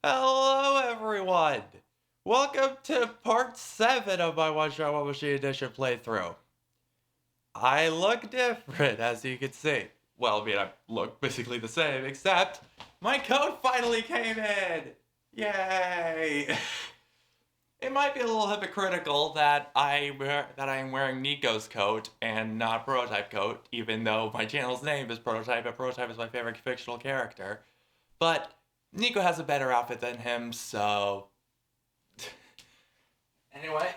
Hello, everyone! Welcome to part 7 of my OneShot One Machine Edition playthrough. I look different, as you can see. Well, I mean, I look basically the same, except my coat finally came in! Yay! It might be a little hypocritical that I am wearing Niko's coat and not Prototype coat, even though my channel's name is Prototype, and Prototype is my favorite fictional character. But Niko has a better outfit than him, so... Anyway,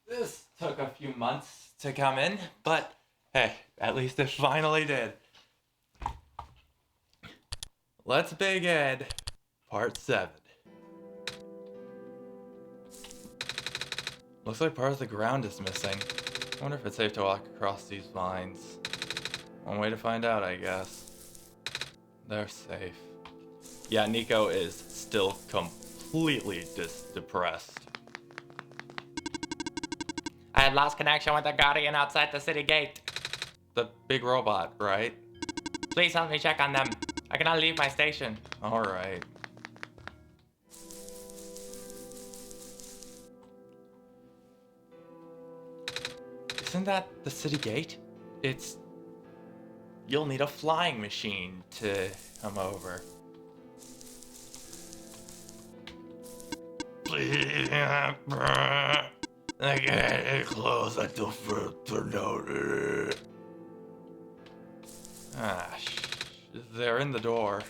this took a few months to come in, but hey, at least it finally did. Let's begin part 7. Looks like part of the ground is missing. I wonder if it's safe to walk across these vines. One way to find out, I guess. They're safe. Yeah, Niko is still completely depressed. I had lost connection with the guardian outside the city gate. The big robot, right? Please help me check on them. I cannot leave my station. Alright. Isn't that the city gate? You'll need a flying machine to come over. Please, I can't close until further notice. They're in the door.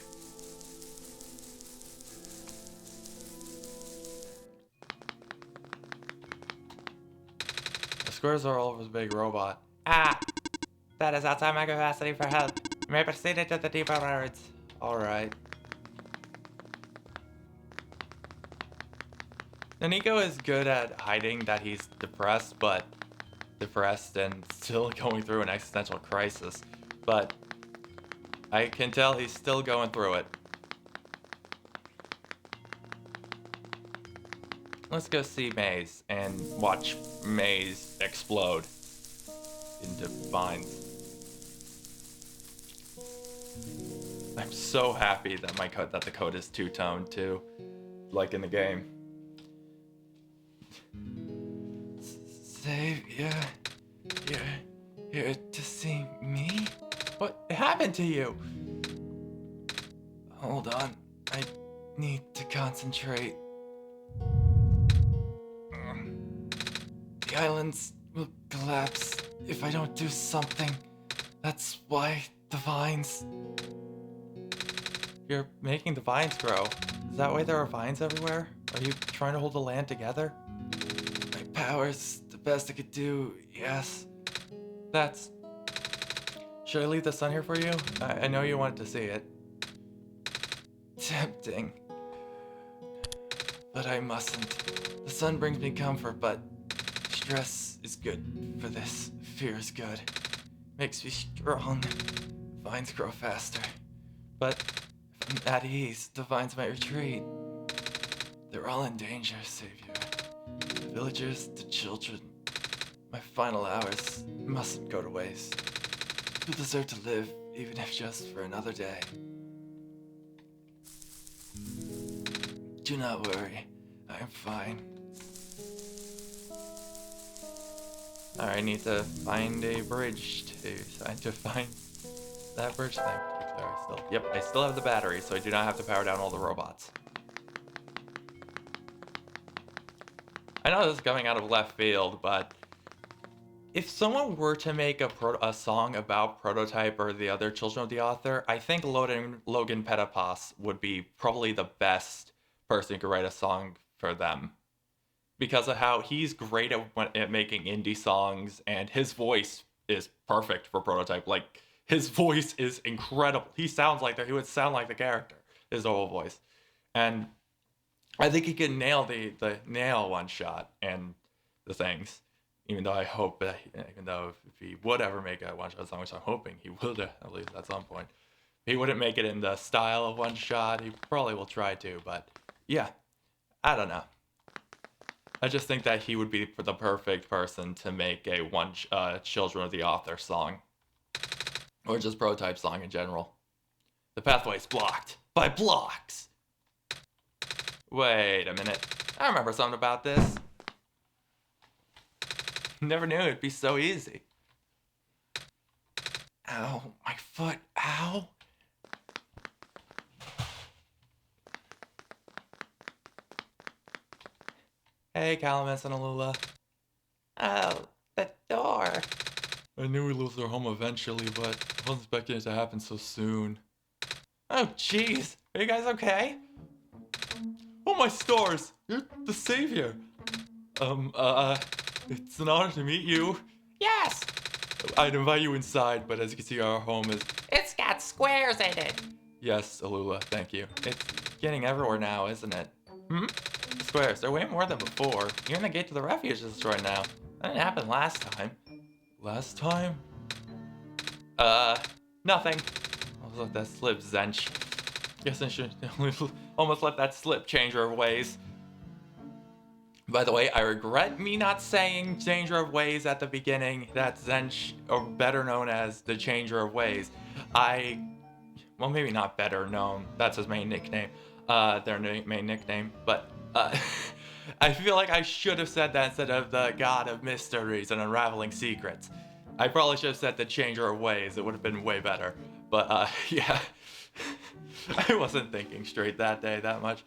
The squares are all over the big robot. That is outside my capacity for help. You may proceed into the deeper wards. Alright. Now, Niko is good at hiding that he's depressed and still going through an existential crisis. But I can tell he's still going through it. Let's go see Maze and watch Maze explode into vines. I'm so happy that the code is two-tone too, like in the game. Savior, you're here to see me? What happened to you? Hold on, I need to concentrate. The islands will collapse if I don't do something. That's why the vines... You're making the vines grow. Is that why there are vines everywhere? Are you trying to hold the land together? My powers, the best I could do, yes. Should I leave the sun here for you? I know you wanted to see it. Tempting. But I mustn't. The sun brings me comfort, but stress is good for this. Fear is good. Makes me strong. Vines grow faster. But if I'm at ease, the vines might retreat. They're all in danger, Savior. The villagers, the children. My final hours mustn't go to waste. You deserve to live, even if just for another day. Do not worry, I am fine. I need to find a bridge to find that bridge thing. I still have the battery, so I do not have to power down all the robots. I know this is coming out of left field, but if someone were to make a song about Prototype or the other children of the author, I think Logan Pettipas would be probably the best person who could write a song for them. Because of how he's great at making indie songs, and his voice is perfect for Prototype. Like, his voice is incredible. He would sound like the character, his whole voice. And I think he can nail nail OneShot and the things. Even though if he would ever make a OneShot song, which I'm hoping he would at least at some point, he wouldn't make it in the style of OneShot. He probably will try to, but yeah, I don't know. I just think that he would be the perfect person to make a Children of the Author song. Or just Prototype song in general. The pathway's blocked by blocks. Wait a minute. I remember something about this. Never knew it'd be so easy. Ow, my foot. Ow. Hey, Calamus and Alula. Oh, the door. I knew we'd lose our home eventually, but I wasn't expecting it to happen so soon. Oh, jeez. Are you guys okay? Oh, my stars! You're the savior. It's an honor to meet you. Yes! I'd invite you inside, but as you can see, our home is... It's got squares in it. Yes, Alula, thank you. It's getting everywhere now, isn't it? Hmm? Squares, they're way more than before. Even the gate to the refuge is destroyed now. That didn't happen last time. Last time? Nothing. I'll let that slip, Zench. Guess I should almost let that slip, changer of ways. By the way, I regret me not saying changer of ways at the beginning. That's Zench, or better known as the changer of ways. Well, maybe not better known. That's his main nickname. Their main nickname. But, I feel like I should have said that instead of the god of mysteries and unraveling secrets. I probably should have said the changer of ways. It would have been way better. But, yeah. I wasn't thinking straight that day that much.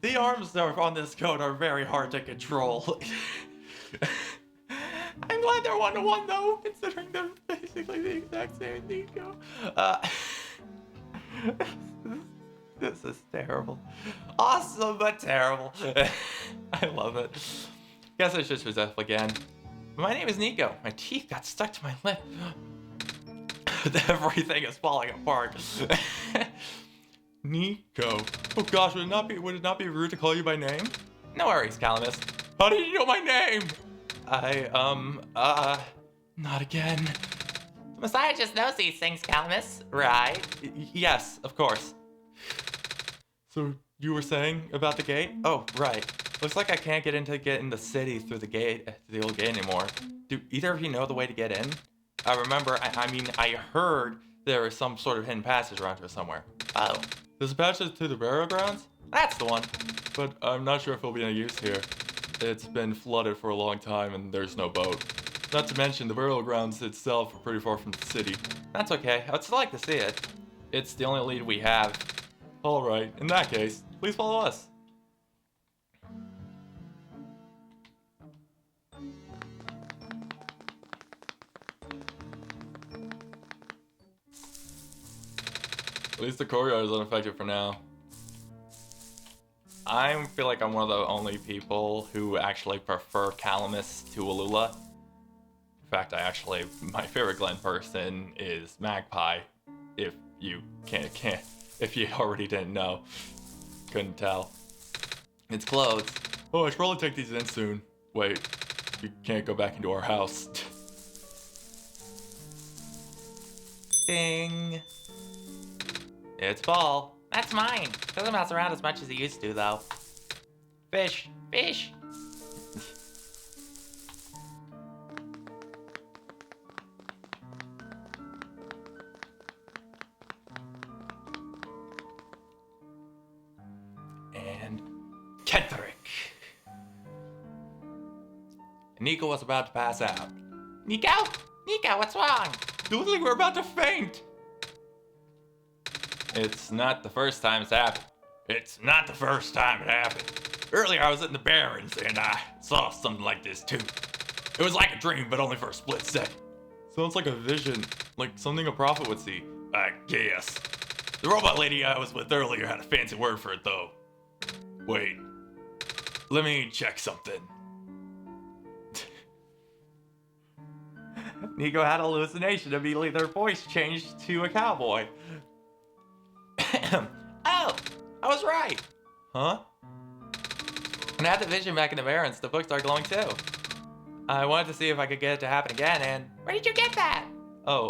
The arms on this coat are very hard to control. I'm glad they're one-to-one though, considering they're basically the exact same Niko. This is terrible. Awesome, but terrible. I love it. Guess I should choose up again. My name is Niko. My teeth got stuck to my lip. Everything is falling apart. Niko. Oh gosh, would it not be rude to call you by name? No worries, Calamus. How did you know my name? Not again. The Messiah just knows these things, Calamus, right? Yes, of course. So, you were saying about the gate? Oh, right. Looks like I can't get in the city through the gate, the old gate anymore. Do either of you know the way to get in? I remember, I heard there was some sort of hidden passage around here somewhere. Oh. There's a passage to the burial grounds? That's the one. But I'm not sure if it'll be any use here. It's been flooded for a long time and there's no boat. Not to mention the burial grounds itself are pretty far from the city. That's okay. I'd still like to see it. It's the only lead we have. Alright, in that case, please follow us. At least the courtyard is unaffected for now. I feel like I'm one of the only people who actually prefer Calamus to Alula. In fact, my favorite Glen person is Magpie. If you if you already didn't know. Couldn't tell. It's closed. Oh, I should probably take these in soon. Wait, you can't go back into our house. Ding. It's Ball. That's mine. Doesn't mouse around as much as he used to, though. Fish. Fish. And Kendrick. Niko was about to pass out. Niko? Niko, what's wrong? You look like we're about to faint. It's not the first time it's happened. It's not the first time it happened. Earlier I was in the Barrens and I saw something like this too. It was like a dream, but only for a split second. Sounds like a vision, like something a prophet would see. I guess. The robot lady I was with earlier had a fancy word for it though. Wait, let me check something. Niko had a hallucination. Immediately their voice changed to a cowboy. Oh, I was right. Huh? When I had the vision back in the Barrens, the books are glowing too. I wanted to see if I could get it to happen again, and... Where did you get that? Oh,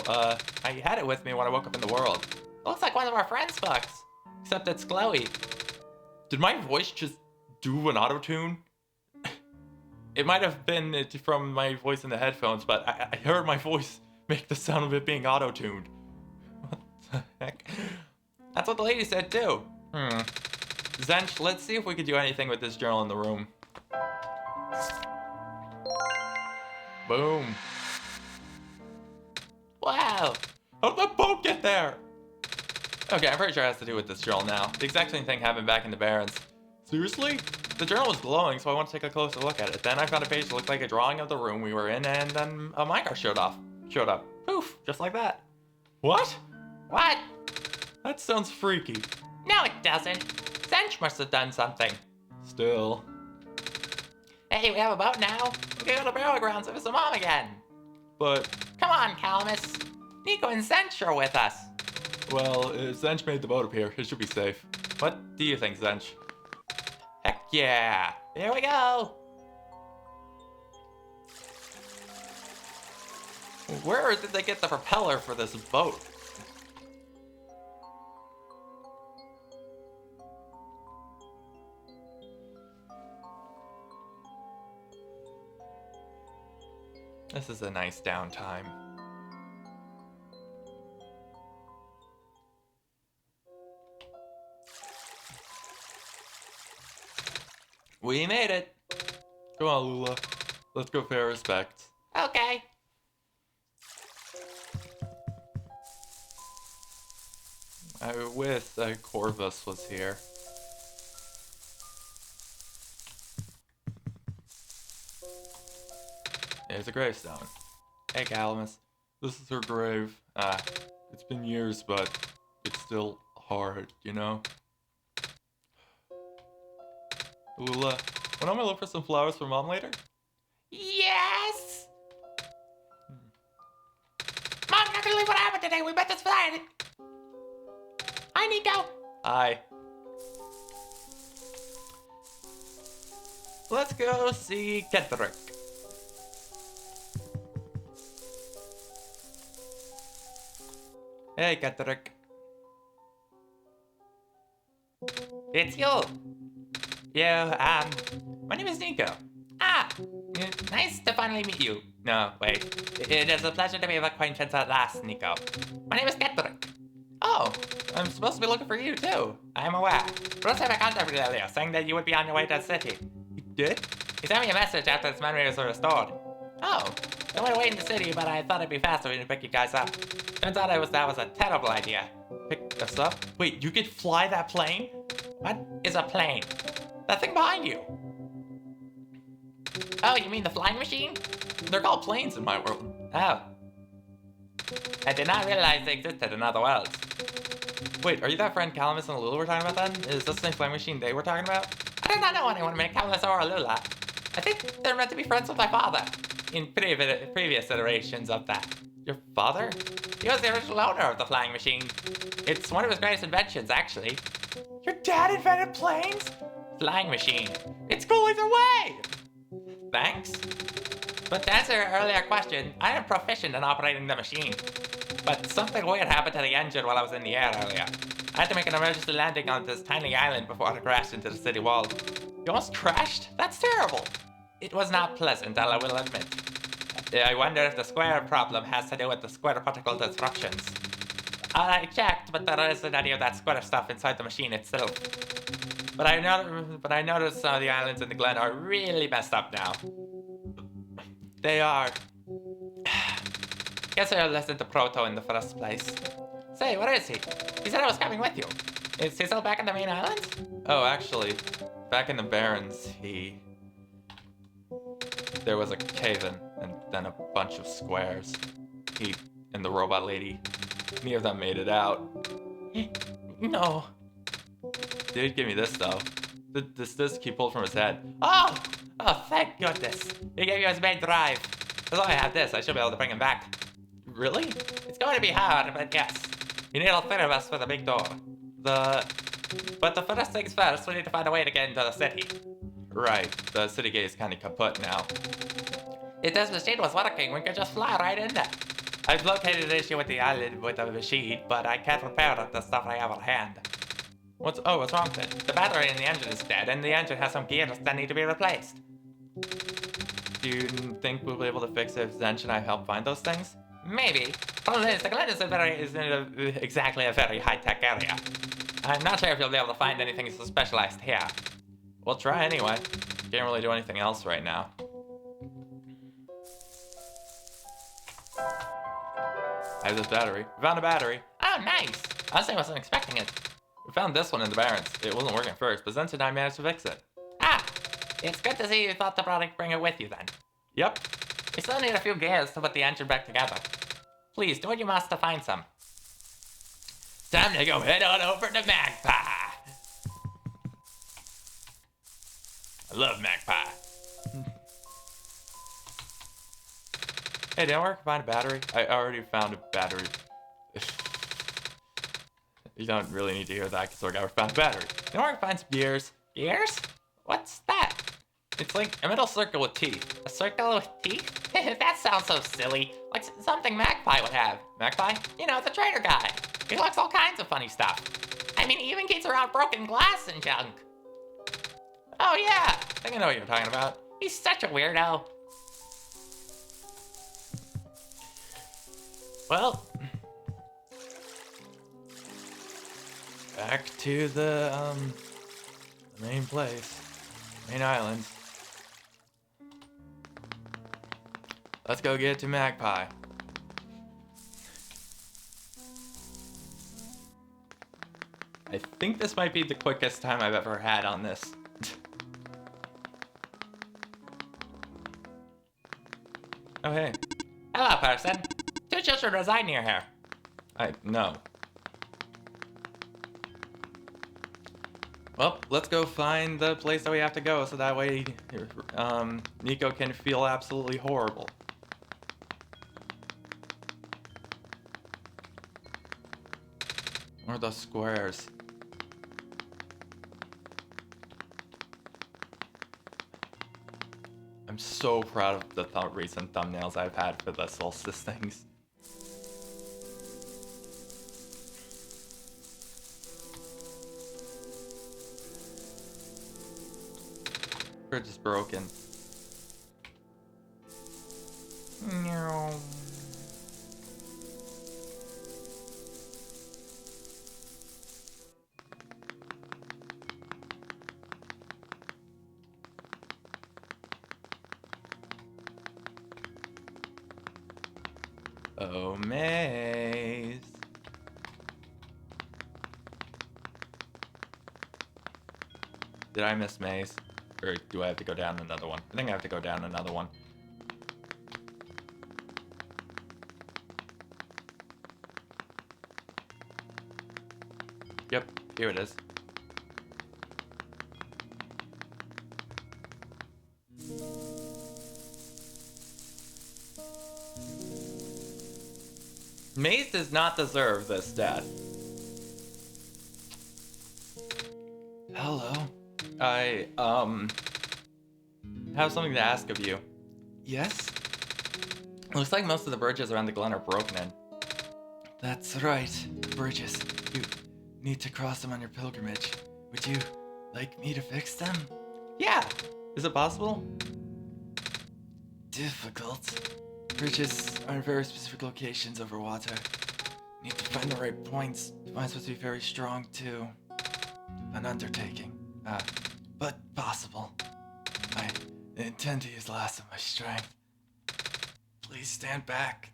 I had it with me when I woke up in the world. It looks like one of our friends' books. Except it's glowy. Did my voice just do an auto-tune? It might have been from my voice in the headphones, but I heard my voice make the sound of it being auto-tuned. What the heck? That's what the lady said too. Zench, let's see if we could do anything with this journal in the room. Boom. Wow! How did the boat get there? Okay, I'm pretty sure it has to do with this journal now. The exact same thing happened back in the Barrens. Seriously? The journal was glowing, so I want to take a closer look at it. Then I found a page that looked like a drawing of the room we were in, and then a minecart showed up. Poof, just like that. What? What? That sounds freaky. No, it doesn't. Zench must have done something. Still. Hey, we have a boat now. We can go to Barrow Grounds and visit Mom again. But, Come on, Calamus. Nico and Zench are with us. well, if Zench made the boat appear, it should be safe. What do you think, Zench? Heck yeah. Here we go. Where did they get the propeller for this boat? This is a nice downtime. We made it! Come on, Lula. Let's go pay our respects. Okay. I wish Corvus was here. There's a gravestone. Hey, Calamus. This is her grave. It's been years, but it's still hard, you know? Lula, want to look for some flowers for Mom later? Yes! Mom, you're not gonna believe what happened today. We met this flight. Hi, Nico. Hi. Let's go see Kendrick. Hey, Kendrick. It's you. My name is Niko. Nice to finally meet you. No, wait. It is a pleasure to be of acquaintance at last, Niko. My name is Kendrick. Oh, I'm supposed to be looking for you too. I am aware. Proto-type contacted me earlier, saying that you would be on your way to the city. You did? He sent me a message after his memories were restored. Oh, I went away in the city, but I thought it'd be faster to pick you guys up. Turns out that was a terrible idea. pick us up? Wait, you could fly that plane? What is a plane? That thing behind you. Oh, you mean the flying machine? They're called planes in my world. Oh. I did not realize they existed in other worlds. Wait, are you that friend Calamus and Lula were talking about then? Is this the same flying machine they were talking about? I do not know anyone named Calamus or Lula. I think they're meant to be friends with my father. In previous iterations of that. Your father? He was the original owner of the flying machine. It's one of his greatest inventions, actually. Your dad invented planes? Flying machine. It's cool either way! Thanks. But to answer your earlier question, I am proficient in operating the machine. But something weird happened to the engine while I was in the air earlier. I had to make an emergency landing on this tiny island before it crashed into the city wall. You almost crashed? That's terrible! It was not pleasant, I will admit. I wonder if the square problem has to do with the square particle disruptions. I checked, but there isn't any of that square stuff inside the machine itself. But I noticed some of the islands in the glen are really messed up now. They are. Guess I listened to Proto in the first place. Say, where is he? He said I was coming with you. Is he still back in the main island? Oh, actually, back in the Barrens, there was a cave-in, and then a bunch of squares. He and the robot lady, neither of them made it out. No. Did give me this, though. This disc he pulled from his head. Oh, thank goodness. He gave you his main drive. As long as I have this, I should be able to bring him back. Really? It's going to be hard, but yes. You need all three of us for the big door. But the first things first, we need to find a way to get into the city. Right. The city gate is kind of kaput now. If this machine was working, we could just fly right in there. I've located an issue with the island with the machine, but I can't repair the stuff I have on hand. What's wrong with it? The battery in the engine is dead, and the engine has some gears that need to be replaced. Do you think we'll be able to fix it if Zench and I help find those things? Maybe. Problem is, the glen isn't exactly a very high-tech area. I'm not sure if you'll be able to find anything so specialized here. We'll try anyway. Can't really do anything else right now. I have this battery. We found a battery. Oh, nice. Honestly, I wasn't expecting it. We found this one in the barrens. It wasn't working first, but Zenton and I managed to fix it. Ah, it's good to see you thought to bring it with you then. Yep. We still need a few gears to put the engine back together. Please, do what you must to find some. Time to go head on over to Magpie. I love Magpie. Hey, didn't work find a battery? I already found a battery. You don't really need to hear that because I found a battery. Didn't work find some gears. Gears? What's that? It's like a metal circle with teeth. A circle with teeth? That sounds so silly. Like something Magpie would have. Magpie? You know, the trader guy. He likes all kinds of funny stuff. I mean, he even gets around broken glass and junk. Oh yeah, I think I know what you're talking about. he's such a weirdo. Well, back to the main place, main island. Let's go get to Magpie. I think this might be the quickest time I've ever had on this. Oh, hey. Hello, person. 2 children reside near here. No. Well, let's go find the place that we have to go so that way, Niko can feel absolutely horrible. Where are those squares? I'm so proud of the recent thumbnails I've had for the solstice things. Bridge is broken. No. Oh, maze. Did I miss maze? Or do I have to go down another one? I think I have to go down another one. Yep, here it is. Maze does not deserve this death. Hello. I, have something to ask of you. Yes? Looks like most of the bridges around the glen are broken in. That's right, bridges. You need to cross them on your pilgrimage. Would you like me to fix them? Yeah. Is it possible? Difficult. Bridges are in very specific locations over water. Need to find the right points. Mine's supposed to be very strong too. An undertaking. But possible. I intend to use the last of my strength. Please stand back.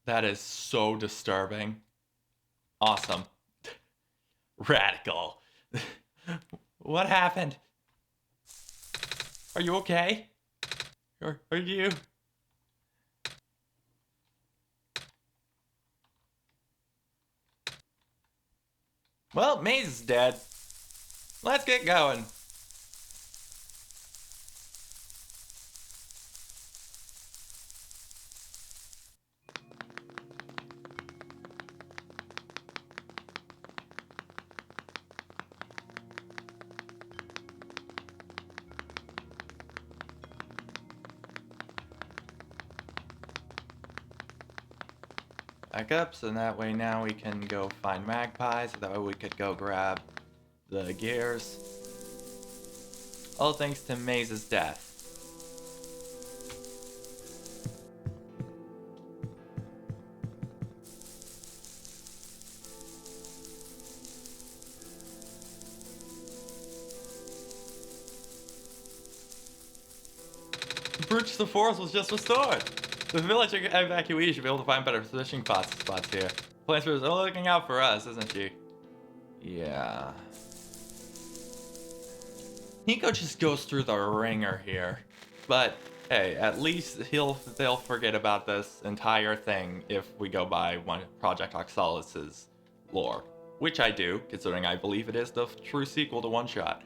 That is so disturbing. Awesome. Radical. What happened? Are you okay? Or are you? Well, Maze is dead. Let's get going. Back up, so that way now we can go find Magpie, so that way we could go grab the gears. All thanks to Maze's death. bridge to the forest was just restored. The village evacuee should be able to find better fishing spots here. Plains is looking out for us, isn't she? Yeah. Niko just goes through the ringer here. But hey, at least they'll forget about this entire thing if we go by Project Oxalis's lore. Which I do, considering I believe it is the true sequel to OneShot.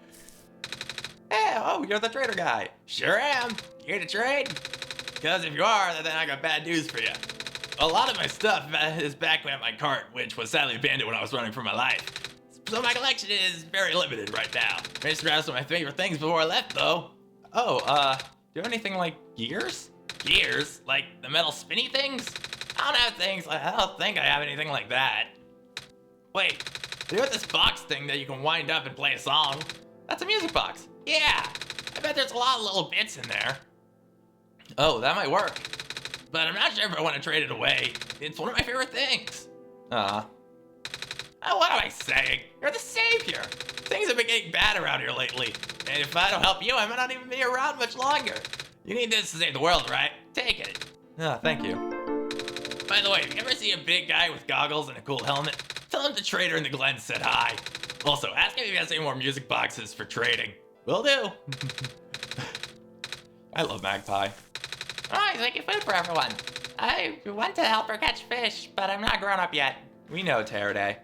Hey, oh, you're the trader guy. Sure am. Here to trade? Because if you are, then I got bad news for you. A lot of my stuff is back at my cart, which was sadly abandoned when I was running for my life. So my collection is very limited right now. I managed to grab some of my favorite things before I left, though. Oh, do you have anything like gears? Gears? Like the metal spinny things? I don't think I have anything like that. Wait, you have this box thing that you can wind up and play a song? That's a music box. Yeah, I bet there's a lot of little bits in there. Oh, that might work. But I'm not sure if I want to trade it away. It's one of my favorite things. Oh, what am I saying? You're the savior. Things have been getting bad around here lately. And if I don't help you, I might not even be around much longer. You need this to save the world, right? Take it. Thank you. By the way, if you ever see a big guy with goggles and a cool helmet, tell him the trader in the Glen said hi. Also, ask him if he has any more music boxes for trading. Will do. I love Magpie. Oh, he's making food for everyone. I want to help her catch fish, but I'm not grown up yet. We know, Teraday.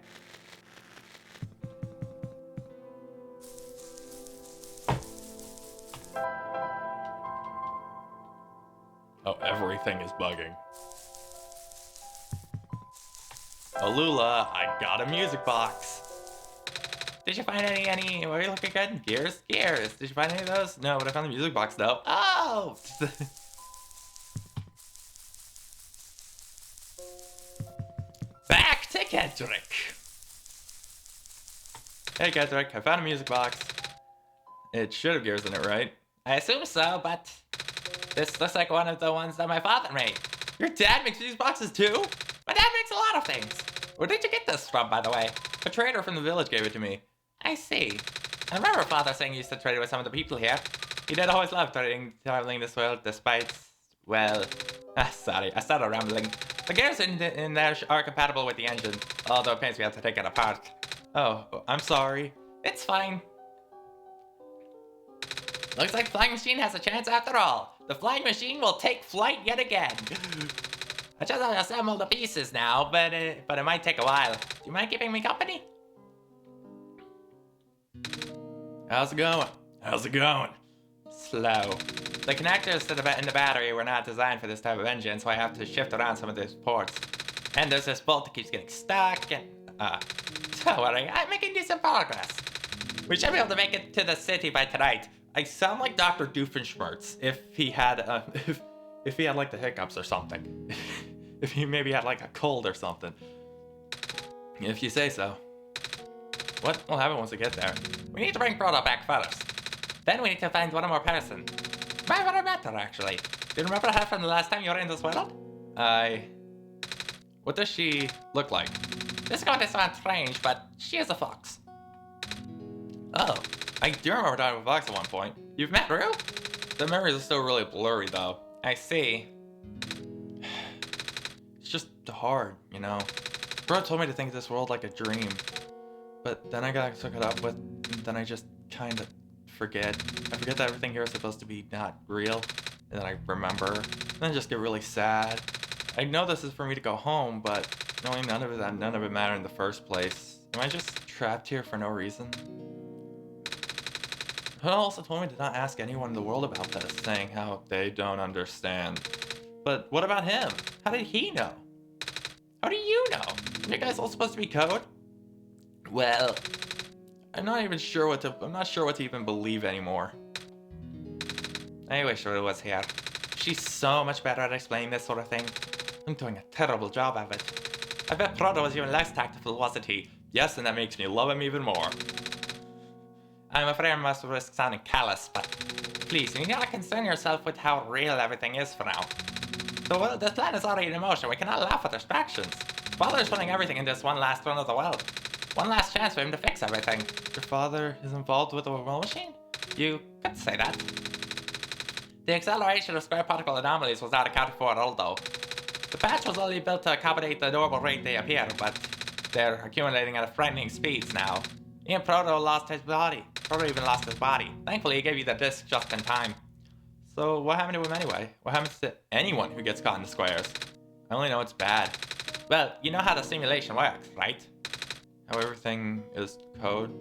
Oh, everything is bugging. Alula, I got a music box. Did you find any, were you looking good? Gears? Gears. Did you find any of those? No, but I found the music box though. Oh! Back to Kendrick. Hey Kendrick, I found a music box. It should have gears in it, right? I assume so, but this looks like one of the ones that my father made. Your dad makes music boxes too? My dad makes a lot of things. Where did you get this from, by the way? A trader from the village gave it to me. I see. I remember father saying he used to trade with some of the people here. He did always love traveling this world despite, well... sorry, I started rambling. The gears in there are compatible with the engine, although it pains me have to take it apart. Oh, I'm sorry. It's fine. Looks like Flying Machine has a chance after all. The Flying Machine will take flight yet again. I just have to assemble the pieces now, but it might take a while. Do you mind keeping me company? How's it going? How's it going? Slow. The connectors in the battery were not designed for this type of engine, so I have to shift around some of these ports. And there's this bolt that keeps getting stuck, and... don't worry, I'm making decent progress. We should be able to make it to the city by tonight. I sound like Dr. Doofenshmirtz if he had, if he had like the hiccups or something. If he maybe had like a cold or something. If you say so. What will happen once we get there? We need to bring Proto back first. Then we need to find one more person. My brother met her, actually. Do you remember her from the last time you were in this world? What does she look like? This is going to sound strange, but she is a fox. Oh, I do remember talking with Fox at one point. You've met Rue? The memories are still really blurry, though. I see. It's just hard, you know? Bro told me to think of this world like a dream. But then I got took it up with, then I just kind of forget. I forget that everything here is supposed to be not real. And then I remember. And then I just get really sad. I know this is for me to go home, but knowing none of it mattered in the first place. Am I just trapped here for no reason? He also told me to not ask anyone in the world about this, saying how they don't understand. But what about him? How did he know? How do you know? Are you guys all supposed to be code? Well, I'm not sure what to even believe anymore. I wish Rue was here. She's so much better at explaining this sort of thing. I'm doing a terrible job of it. I bet Proto was even less tactful, wasn't he? Yes, and that makes me love him even more. I'm afraid I must risk sounding callous, but please, you need not concern yourself with how real everything is for now. The plan is already in motion. We cannot allow for distractions. Father is putting everything in this one last run of the world. One last chance for him to fix everything. Your father is involved with the world machine? You could say that. The acceleration of square particle anomalies was not accounted for at all, though. The patch was only built to accommodate the normal rate they appear, but they're accumulating at a frightening speeds now. Even Proto lost his body. Proto even lost his body. Thankfully, he gave you the disc just in time. So what happened to him anyway? What happens to anyone who gets caught in the squares? I only know it's bad. Well, you know how the simulation works, right? How everything is code?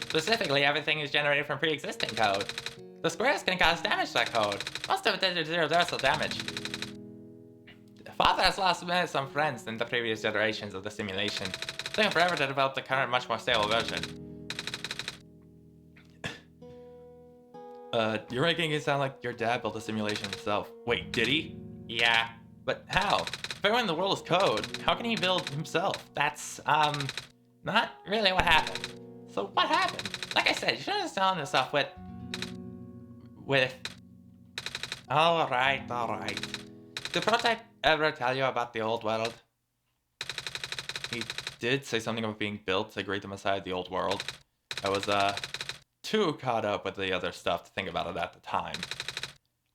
Specifically, everything is generated from pre-existing code. The squares can cause damage to that code. Most of it did universal damage. Father has lost some friends in the previous generations of the simulation. It took him forever to develop the current, much more stable version. You're making it sound like your dad built the simulation himself. Wait, did he? Yeah. But how? If everyone in the world is code, how can he build himself? That's, not really what happened. So what happened? Like I said, you shouldn't have done this stuff with... Alright. Did proto-type ever tell you about the old world? He did say something about being built to greet them aside the old world. I was, too caught up with the other stuff to think about it at the time.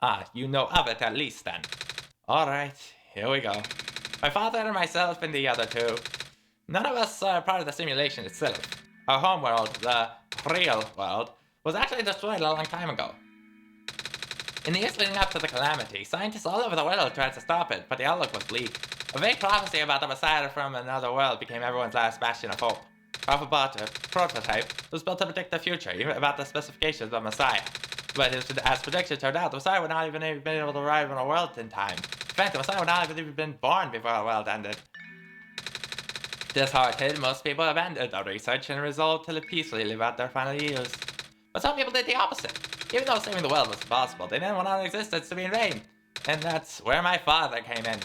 Ah, you know of it at least then. Alright, here we go. My father and myself and the other two. None of us are part of the simulation itself. Our home world, the real world, was actually destroyed a long time ago. In the years leading up to the calamity, scientists all over the world tried to stop it, but the outlook was bleak. A vague prophecy about the Messiah from another world became everyone's last bastion of hope. Proto-type was built to predict the future, even about the specifications of the Messiah. But as predictions turned out, the Messiah would not even have been able to arrive in our world in time. In fact, the Messiah would not have even been born before our world ended. Disheartened, most people abandoned their research and resolved to peacefully live out their final years. But some people did the opposite. Even though saving the world was impossible, they didn't want our existence to be in vain. And that's where my father came in.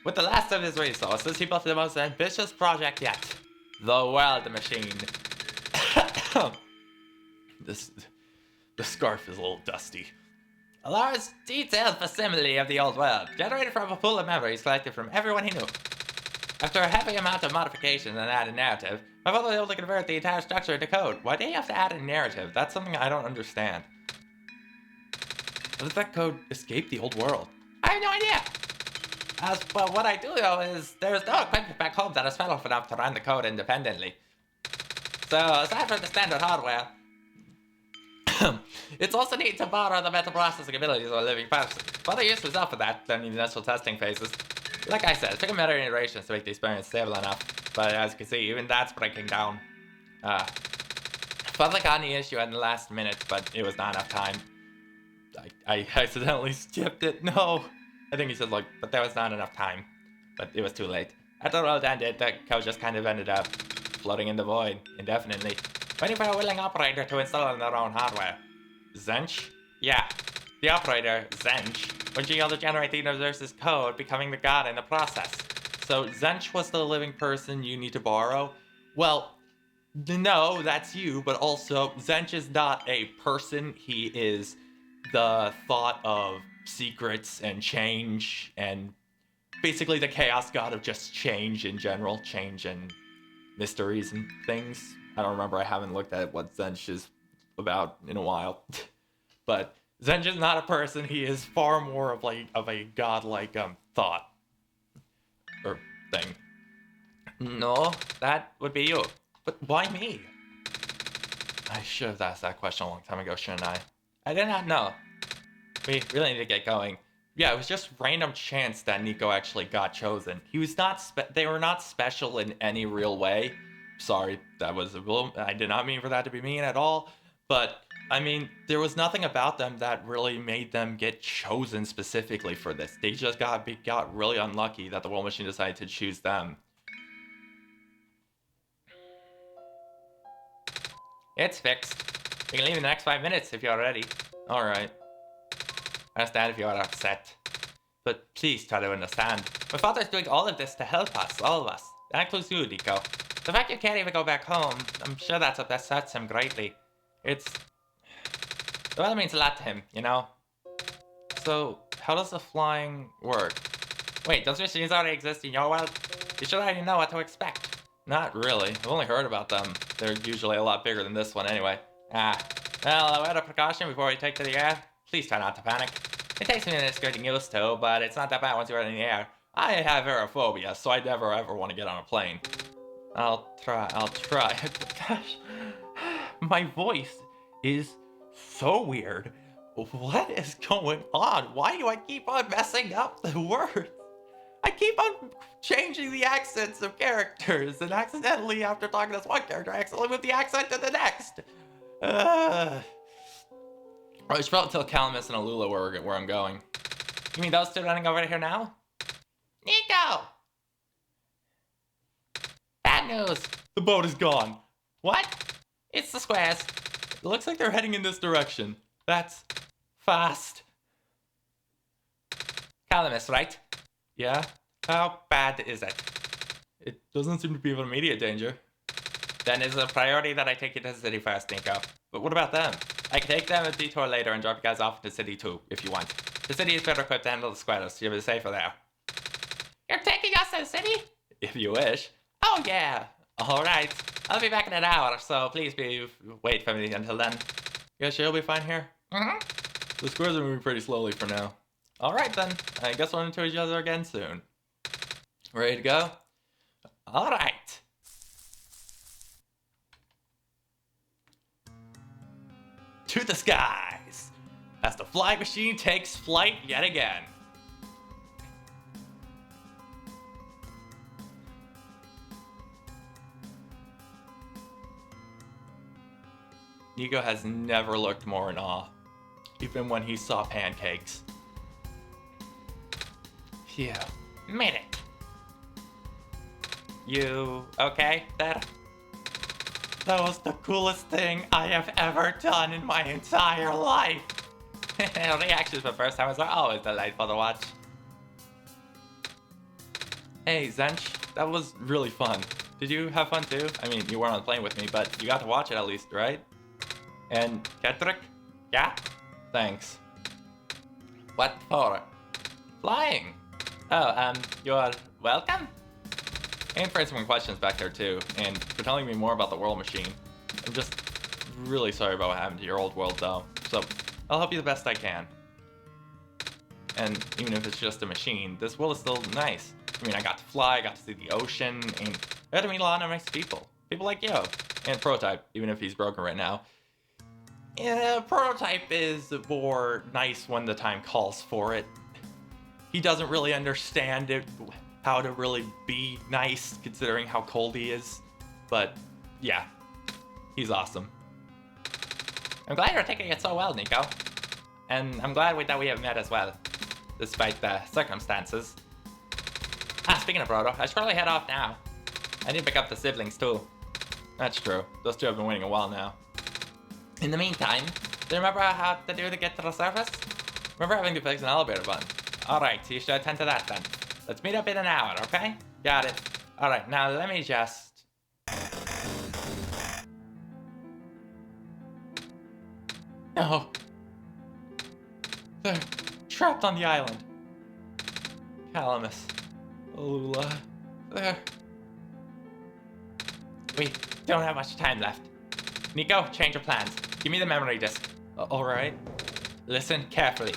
With the last of his resources, he built the most ambitious project yet. The World Machine. The scarf is a little dusty. A large, detailed facsimile of the old world, generated from a pool of memories collected from everyone he knew. After a heavy amount of modifications and added narrative, my father was able to convert the entire structure into code. Why do you have to add a narrative? That's something I don't understand. How does that code escape the old world? I have no idea. As well, what I do know is there's no equipment back home that is fast enough to run the code independently. So, aside from the standard hardware, it's also neat to borrow the mental processing abilities of a living person. Father used himself for that during the initial testing phases. Like I said, it took him many iterations to make the experience stable enough, but as you can see, even that's breaking down. Father got the issue in the last minute, but it was not enough time. I accidentally skipped it, no! I think he said, like, but there was not enough time. But it was too late. After the world ended, the code just kind of ended up floating in the void, indefinitely, waiting for a willing operator to install in their own hardware. Zench? Yeah. The operator, Zench, would be able to generate the universe's code, becoming the god in the process. So Zench was the living person you need to borrow? Well, no, that's you, but also Zench is not a person. He is the thought of secrets and change and basically the chaos god of just change in general, change and mysteries and things. I don't remember, I haven't looked at what Zench is about in a while. But Zench is not a person, he is far more of a godlike thought or thing. No, that would be you. But why me? I should have asked that question a long time ago, shouldn't I? I did not know. We really need to get going. Yeah, it was just random chance that Niko actually got chosen. He was not they were not special in any real way. Sorry, that was a little, I did not mean for that to be mean at all. But, I mean, there was nothing about them that really made them get chosen specifically for this. They just got really unlucky that the World Machine decided to choose them. It's fixed. We can leave in the next 5 minutes if you're ready. Alright. I understand if you are upset. But please try to understand. My father is doing all of this to help us, all of us. That includes you, Niko. The fact you can't even go back home, I'm sure that upsets him greatly. Well, it means a lot to him, you know? So, how does the flying work? Wait, those machines already exist in your world? You should already know what to expect. Not really. I've only heard about them. They're usually a lot bigger than this one anyway. Well, a word of precaution before we take to the air. Please try not to panic. It takes me minutes getting used to, but it's not that bad once you're in the air. I have aerophobia, so I never ever want to get on a plane. I'll try. Gosh, my voice is so weird. What is going on? Why do I keep on messing up the words? I keep on changing the accents of characters, and accidentally, after talking to this one character, I accidentally move the accent to the next. I should probably tell Calamus and Alula where I'm going. You mean those two running over here now? Niko! Bad news! The boat is gone. What? It's the squares. It looks like they're heading in this direction. That's fast. Calamus, right? Yeah? How bad is it? It doesn't seem to be of immediate danger. Then it's a priority that I take you to the city first, Niko. But what about them? I can take them a detour later and drop you guys off at the city too, if you want. The city is better equipped to handle the squatters, so you'll be safer there. You're taking us to the city? If you wish. Oh yeah. Alright. I'll be back in an hour, so please wait for me until then. Yeah, sure, you'll be fine here? Mm-hmm. The squares are moving pretty slowly for now. Alright then, I guess we'll run into each other again soon. Ready to go? Alright. To the skies! As the flying machine takes flight yet again. Niko has never looked more in awe, even when he saw pancakes. Phew. Made it. You okay there? That was the coolest thing I have ever done in my entire life. Reactions for first timers are always delightful to watch. Hey, Zench, that was really fun. Did you have fun too? I mean, you weren't on the plane with me, but you got to watch it at least, right? And Ketrick? Yeah? Thanks. What for? Flying! Oh, you're welcome? And for answering questions back there too, and for telling me more about the world machine. I'm just really sorry about what happened to your old world though, so I'll help you the best I can. And even if it's just a machine, this world is still nice. I mean, I got to fly, I got to see the ocean, and I got to meet a lot of nice people. People like you, and proto-type, even if he's broken right now. Yeah, proto-type is more nice when the time calls for it. He doesn't really understand it, how to really be nice considering how cold he is. But yeah, he's awesome. I'm glad you're taking it so well, Niko. And I'm glad that we have met as well, despite the circumstances. Speaking of Proto, I should probably head off now. I need to pick up the siblings too. That's true. Those two have been waiting a while now. In the meantime, do you remember how to do to get to the surface? Remember having to fix an elevator button. Alright, you should attend to that then. Let's meet up in an hour, okay? Got it. Alright, now let me just... No. They're trapped on the island. Calamus. Alula. There. We don't have much time left. Niko, change your plans. Give me the memory disk. Alright. Listen carefully.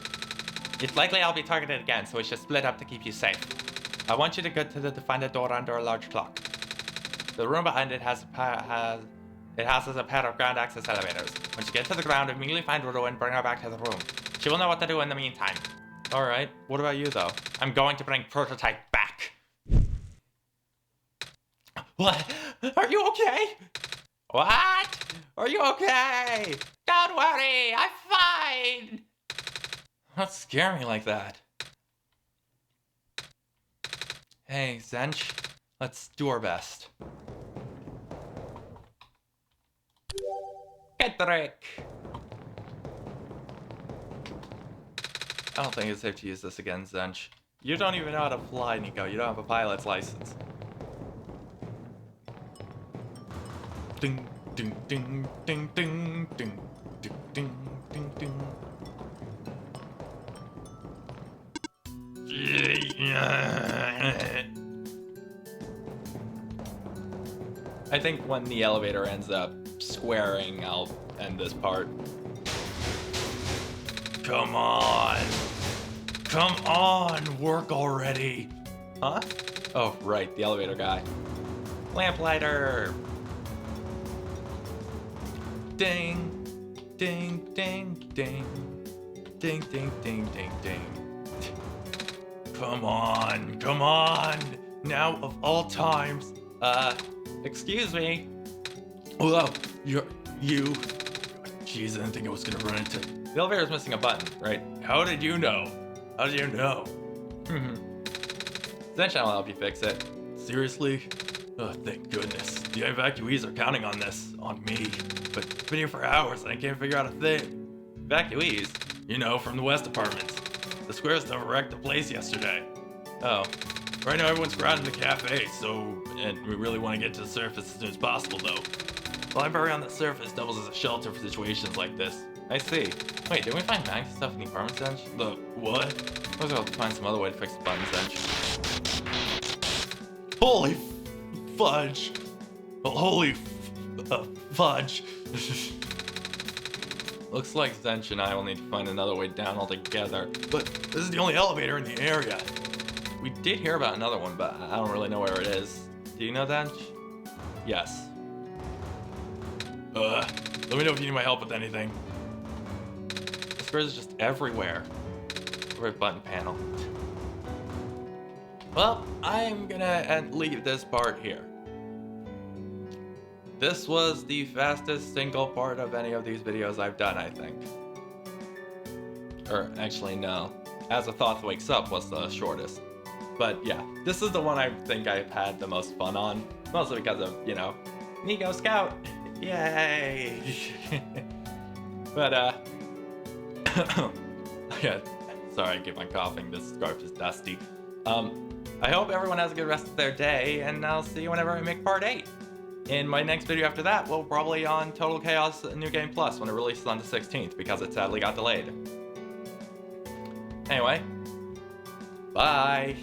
It's likely I'll be targeted again, so we should split up to keep you safe. I want you to go to find a door under a large clock. The room behind it houses a pair of ground access elevators. Once you get to the ground, immediately find Rudo and bring her back to the room. She will know what to do in the meantime. Alright. What about you though? I'm going to bring proto-type back. What? Are you okay? What? Are you okay? Don't worry, I'm fine. Don't scare me like that. Hey, Zench, let's do our best. Ketrick. I don't think it's safe to use this again, Zench. You don't even know how to fly, Niko. You don't have a pilot's license. Ding, ding, ding, ding, ding, ding, ding, ding, ding, ding. I think when the elevator ends up squaring, I'll end this part. Come on. Come on, work already. Huh? Oh, right, the elevator guy. Lamplighter. Ding, ding, ding, ding. Ding, ding, ding, ding, ding. Come on, come on. Now of all times. Excuse me. Whoa, you. Jeez, I didn't think I was gonna run into. The elevator's missing a button, right? How did you know? How did you know? Essentially, I'll help you fix it. Seriously? Oh, thank goodness. The evacuees are counting on this, on me. But I've been here for hours and I can't figure out a thing. Evacuees? You know, from the West apartments. The squares never wrecked the place yesterday. Oh. Right now everyone's crowded in the cafe, and we really want to get to the surface as soon as possible, though. The library on the surface doubles as a shelter for situations like this. I see. Wait, didn't we find mag stuff in the apartment bench? The what? I was about to find some other way to fix the buttons bench. Holy fudge. Holy fudge. Looks like Zench and I will need to find another way down altogether. But this is the only elevator in the area. We did hear about another one, but I don't really know where it is. Do you know, Zench? Yes. Let me know if you need my help with anything. The squares is just everywhere. Right button panel. Well, I'm gonna leave this part here. This was the fastest single part of any of these videos I've done, I think. Or actually, no. As a Thoth Wakes Up was the shortest. But yeah, this is the one I think I've had the most fun on. Mostly because of, you know, Niko Scout. Yay! But, yeah, sorry, I keep on coughing. This scarf is dusty. I hope everyone has a good rest of their day, and I'll see you whenever I make part 8. In my next video after that, we'll probably on Total Chaos New Game Plus when it releases on the 16th, because it sadly got delayed. Anyway, bye!